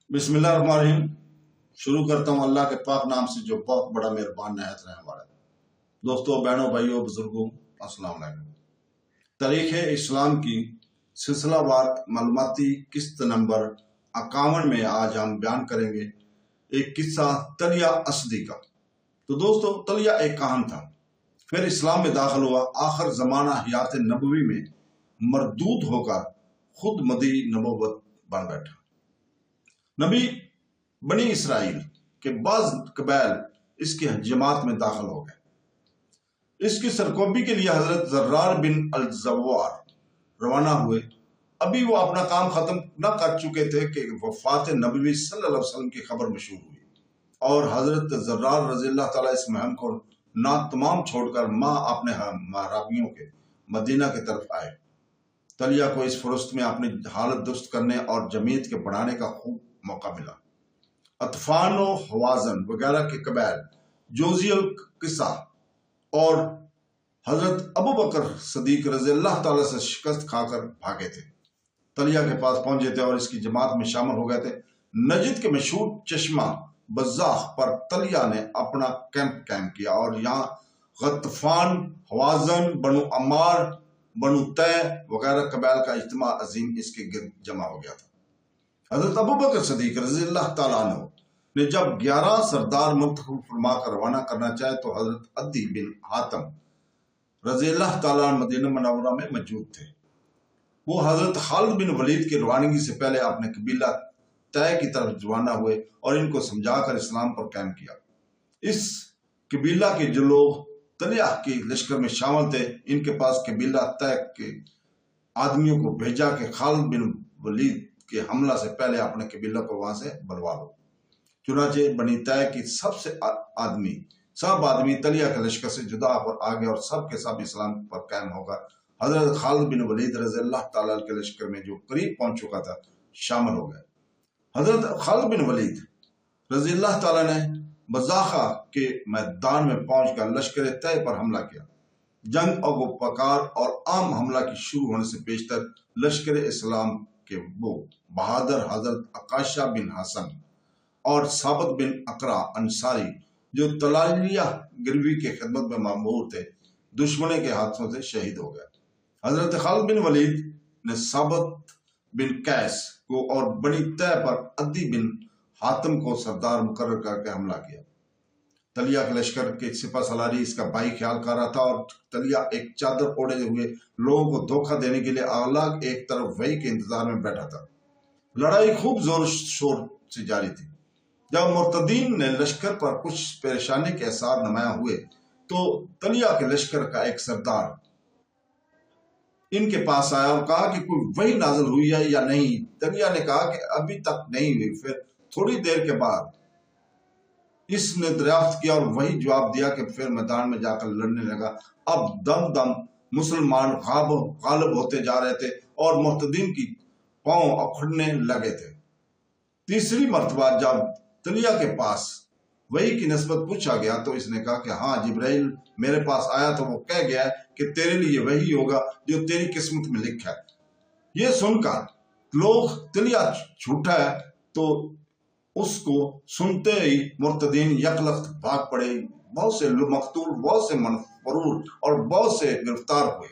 बिस्मिल्लाहिर्रहमानिर्रहीम। शुरू करता हूँ अल्लाह के पाक नाम से जो बहुत बड़ा मेहरबान नहायत रहने वाला है। दोस्तों, बहनों, भाइयों, बुजुर्गों, अस्सलाम वालेकुम। तारीख़ इस्लाम की सिलसिलावार मालूमाती किस्त नंबर 51 में आज हम बयान करेंगे एक किस्सा तलिया असदी का। तो दोस्तों, तलिया एक कहान था, फिर इस्लाम में दाखिल हुआ। आखिर जमाना हयात नबवी में मरदूद होकर खुद मदी नबूवत बन बैठा। नबी बनी इसराइल के बाज़ कबाइल इसकी जमात में दाखिल हो गए। इसकी सरकोबी के लिए हजरत ज़र्रार बिन अल-ज़व्वार रवाना हुए। अभी वो अपना काम खत्म न कर चुके थे कि वफात नबवी सल्लल्लाहु अलैहि वसल्लम की खबर मशहूर हुई और हजरत ज़र्रार रज़ियल्लाहु ताला इस मुहिम को ना तमाम छोड़कर माँ अपने महाराबियों के मदीना की तरफ आए। तलिया को इस फुरस्त में अपनी हालत दुरुस्त करने और जमीयत के बढ़ाने का खूब मौका मिला। अतफान और हवाजन वगैरह के कबाइल जोजियल किस्सा और हजरत अबू बकर सदीक रज़ियल्लाहु ताला से शिकस्त खाकर भागे थे। तलिया के पास पहुंचे थे और इसकी जमात में शामिल हो गए थे। नजिद के मशहूर चश्मा बज़ाख पर तलिया ने अपना कैंप कायम किया और यहाँ गतफान, हवाजन, बनु अमार, बनु तय वगैरह कबाइल का इज्तिमा अजीम इसके गिर्द जमा हो गया था। हजरत अबू बकर सदीक रज़ियल्लाहु ताला अन्हु ने जब 11 सरदार मुंतखब फरमा कर रवाना करना चाहे तो हजरत अद्दी बिन हातम रज़ियल्लाहु ताला मदीना मुनव्वरा में मौजूद थे। वो हजरत खालिद बिन वलीद की रवानगी से पहले अपने कबीला तय की तरफ रवाना हुए और इनको समझाकर इस्लाम पर कायम किया। इस कबीला के जो लोग तलिया के लश्कर में शामिल थे, इनके पास कबीला तय के आदमियों को भेजा कि खालिद बिन वलीद के हमला से पहले अपने कबीला को वहां से बुलवा लो। चुनाचे बनी तय की सब आदमी तलिया के लश्कर से जुदा और आगे और सब के सब इस्लाम पर कायम होगा हजरत खालिद बिन वलीद रज़ियल्लाहु ताला के लश्कर में जो करीब पहुंच चुका था शामिल हो गए। हजरत खालिद बिन वलीद रज़ियल्लाहु ताला ने बज़ाखा के मैदान में पहुंचकर लश्कर तय पर हमला किया। जंग और पकार और आम हमला की शुरू होने से पेशतर लश्कर इस्लाम के वो बहादुर हजरत अकाशा बिन हसन और साबित बिन अकरा अंसारी जो तलालिया गिरवी के खिदमत में मामूर थे, दुश्मन के हाथों से शहीद हो गए। हजरत खालिद बिन वलीद ने साबित बिन कैस को और बनी तय पर अद्दी बिन हातम को सरदार मुकर्रर करके हमला किया। तलिया के लश्कर के सिपा सलारी इसका भाई ख्याल कर रहा था और तलिया एक चादर ओढ़े हुए लोगों को धोखा देने के लिए अलग एक तरफ वही के इंतजार में बैठा था। लड़ाई खूब जोर शोर से जारी थी। जब मुर्तदीन ने लश्कर पर कुछ परेशानी के आसार नुमाया हुए तो तलिया के लश्कर का एक सरदार इनके पास आया और कहा कि कोई वही नाजिल हुई है या नहीं। तलिया ने कहा कि अभी तक नहीं हुई। फिर थोड़ी देर के बाद इसने दरियाफ्त किया और वही जवाब दिया कि फिर मैदान में जाकर लड़ने लगा। अब दम दम मुसलमान गालिब होते जा रहे थे और मुर्तदीन की पांव उखड़ने लगे थे। तीसरी मर्तबा जब तलिया के पास वही की निस्बत पूछा गया तो इसने कहा कि हाँ, जिब्राइल मेरे पास आया तो वो कह गया कि तेरे लिए वही होगा जो तेरी किस्मत में लिखा है। ये सुनकर लोग तलिया झूठा है तो उसको सुनते ही मुर्तदीन यकलख्त भाग पड़े। बहुत से मकतूल, बहुत से मनफरूर और बहुत से गिरफ्तार हुए।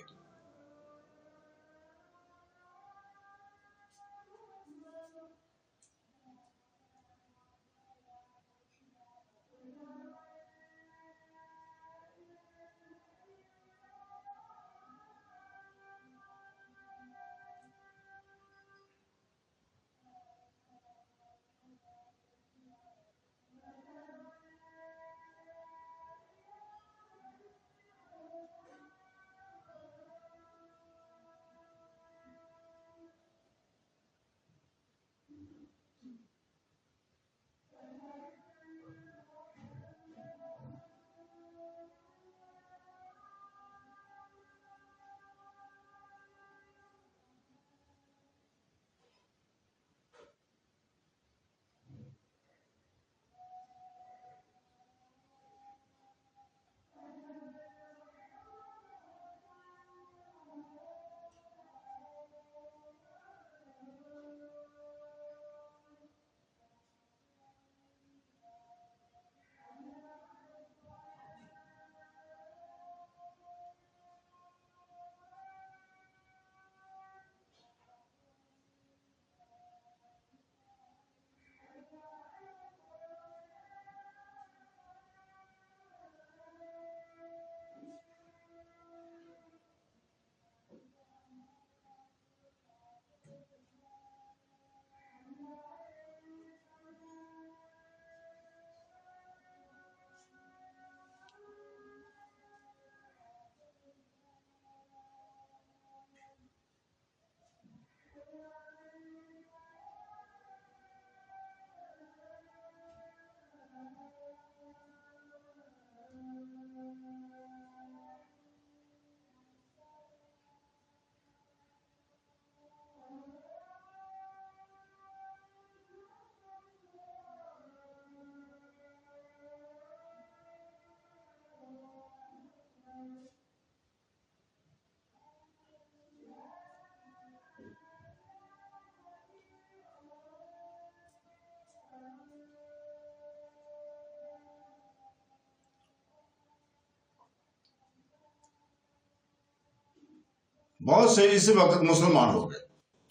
بہت سے اسی وقت مسلمان ہو گئے۔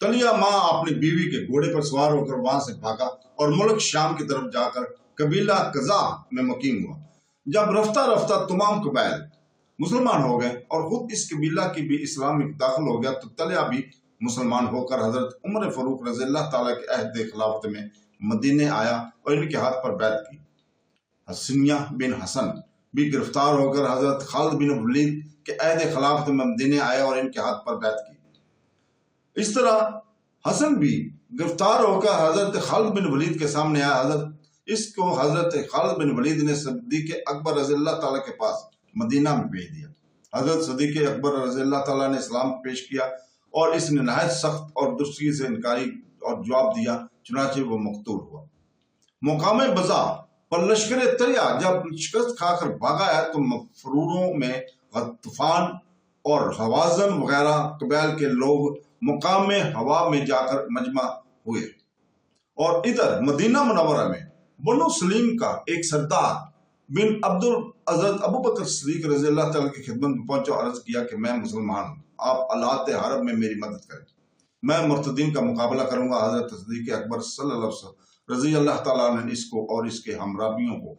طلحہ ماں اپنی بیوی کے گھوڑے پر سوار ہو کر وہاں سے بھاگا اور ملک شام کی طرف جا کر قبیلہ قزا میں مقیم ہوا۔ جب رفتہ رفتہ تمام قبائل مسلمان ہو گئے اور خود اس قبیلہ کی بھی اسلام میں داخل ہو گیا تو طلحہ بھی مسلمان ہو کر حضرت عمر فاروق رضی اللہ تعالیٰ کے عہد خلافت میں مدینے آیا اور ان کے ہاتھ پر بیعت کی۔ حسنیہ بن حسن بھی گرفتار ہو کر حضرت خالد بن ولید کے عہد خلافت میں مدینے آیا اور ان کے ہاتھ پر بیعت کی۔ اس طرح حسن بھی گرفتار ہو کر حضرت خالد بن ولید کے سامنے آیا۔ اس کو حضرت خالد بن ولید نے صدیق اکبر رضی اللہ تعالیٰ کے پاس مدینہ میں بھیج دیا۔ حضرت صدیق اکبر رضی اللہ تعالیٰ نے اسلام پیش کیا اور اس نے نہایت سخت اور درستگی سے انکاری اور جواب دیا، چنانچہ وہ مقتول ہوا۔ مقام بزا پر لشکر طلحہ جب شکست کھا کر بھاگا ہے تو مفروروں میں غطفان اور حوازن وغیرہ قبائل کے لوگ مقام ہوا میں جا کر مجمع ہوئے، اور ادھر مدینہ منورہ میں بنو سلیم کا ایک سردار بن حضرت ابو بکر صدیق رضی اللہ تعالیٰ کی خدمت میں پہنچا اور عرض کیا کہ میں مسلمان ہوں، آپ آلات حرب میں میری مدد کریں، میں مرتدین کا مقابلہ کروں گا۔ حضرت صدیق اکبر صلی اللہ علیہ وسلم رضی اللہ تعالیٰ نے اس کو اور اس کے ہمراہیوں کو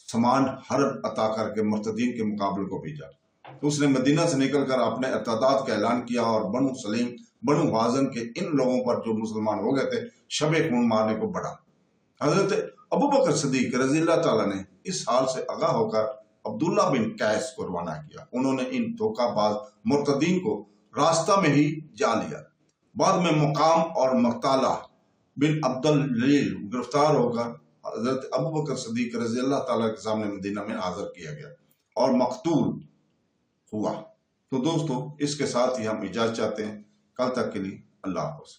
سامان حرب عطا کر کے مرتدین کے مقابلے کو بھیجا۔ اس نے مدینہ سے نکل کر اپنے ارتداد کا اعلان کیا اور بنو سلیم بنو حوازن کے ان لوگوں پر جو مسلمان ہو گئے تھے شب خون مارنے کو بڑھا۔ حضرت ابو بکر صدیق رضی اللہ تعالیٰ نے اس حال سے آگاہ ہو کر عبداللہ بن قیس کو روانہ کیا۔ انہوں نے ان دھوکہ باز مرتدین کو راستہ میں ہی جا لیا۔ بعد میں مقام اور مقتالہ بن عبد الجلیل گرفتار ہو کر حضرت ابو بکر صدیق رضی اللہ تعالیٰ کے سامنے مدینہ میں حاضر کیا گیا اور مقتول ہوا۔ تو دوستو، اس کے ساتھ ہی ہم اجازت چاہتے ہیں۔ کل تک کے لیے اللہ حافظ۔